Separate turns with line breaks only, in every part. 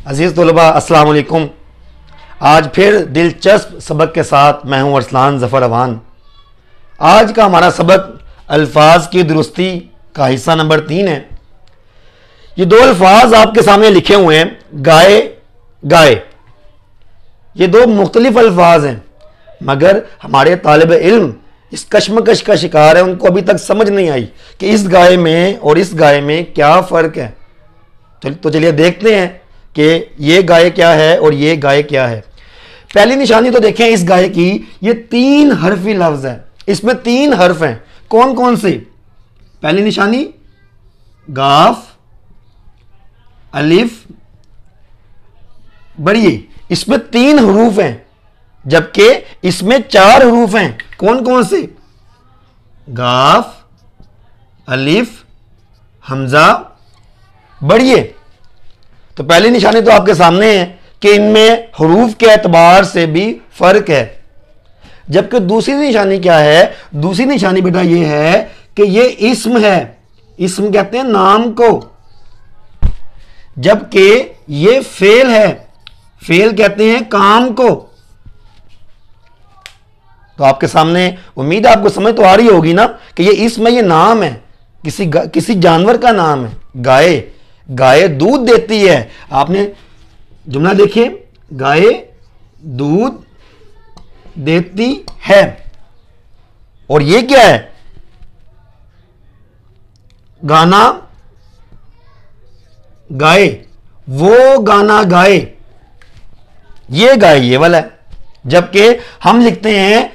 अजीज़ तलबा अस्सलाम वालेकुम। आज फिर दिलचस्प सबक के साथ मैं हूं अरसलान ज़फ़र अवान। आज का हमारा सबक अल्फाज की दुरुस्ती का हिस्सा नंबर 3 है। ये दो अल्फाज आपके सामने लिखे हुए हैं, गाए गाए। ये दो मुख्तलिफ अल्फाज हैं, मगर हमारे तालिब इल्म इस कश्मकश का शिकार है। उनको अभी तक समझ नहीं आई कि इस गाय में और इस गाय में क्या फ़र्क है। तो चलिए देखते हैं कि ये गाय क्या है और ये गाय क्या है। पहली निशानी तो देखें इस गाय की, ये 3 हरफी लफ्ज है। इसमें 3 हर्फ हैं। कौन कौन से? पहली निशानी गाफ, अलिफ, बढ़िए। इसमें 3 हरूफ हैं, जबकि इसमें 4 हरूफ हैं। कौन कौन से? गाफ, अलिफ, हमजा, बढ़िए। तो पहली निशानी तो आपके सामने है कि इनमें हरूफ के एतबार से भी फर्क है। जबकि दूसरी निशानी क्या है? दूसरी निशानी बेटा ये है कि ये इस्म है। इस्म कहते हैं नाम को, जबकि ये फेल है। फेल कहते हैं काम को। तो आपके सामने उम्मीद आपको समझ तो आ रही होगी ना कि ये इस्म है, ये नाम है, किसी जानवर का नाम है। गाय, गाय दूध देती है। आपने जुमला देखिए, गाय दूध देती है। और ये क्या है? गाना गाए, वो गाना गाए। ये गाय ये वाला है। जबकि हम लिखते हैं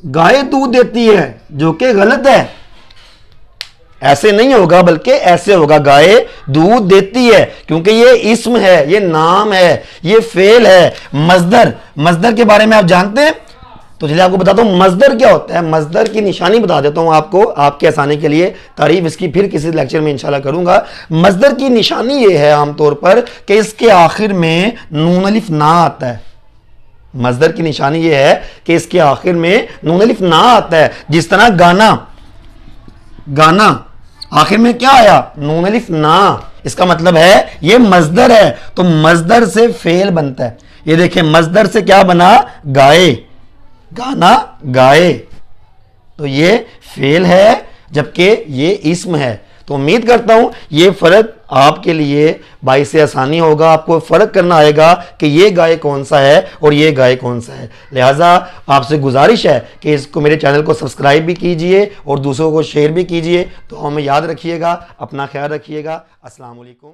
गाय दूध देती है, जो कि गलत है। ऐसे नहीं होगा, बल्कि ऐसे होगा, गाय दूध देती है, क्योंकि ये इस्म है, ये नाम है, ये फेल है। मजदर, मजदर के बारे में आप जानते हैं? तो चलिए आपको बताता हूं मजदर क्या होता है। मजदर की निशानी बता देता हूं आपको, आपके आसानी के लिए। तारीफ इसकी फिर किसी लेक्चर में इंशाल्लाह करूंगा। मजदर की निशानी ये है आमतौर पर कि इसके आखिर में नून अलिफ ना आता है। मजदर की निशानी ये है कि इसके आखिर में नून अलिफ ना आता है। जिस तरह गाना, गाना आखिर में क्या आया? नून अलिफ ना। इसका मतलब है ये मजदर है, तो मजदर से फेल बनता है। ये देखें, मजदर से क्या बना? गाए, गाना गाए। तो ये फेल है, जबकि ये इस्म है। तो उम्मीद करता हूं ये फर्क आपके लिए बाइस आसानी होगा। आपको फर्क करना आएगा कि ये गाय कौन सा है और ये गाय कौन सा है। लिहाजा आपसे गुजारिश है कि इसको, मेरे चैनल को सब्सक्राइब भी कीजिए और दूसरों को शेयर भी कीजिए। तो हमें याद रखिएगा, अपना ख्याल रखिएगा। अस्सलाम वालेकुम।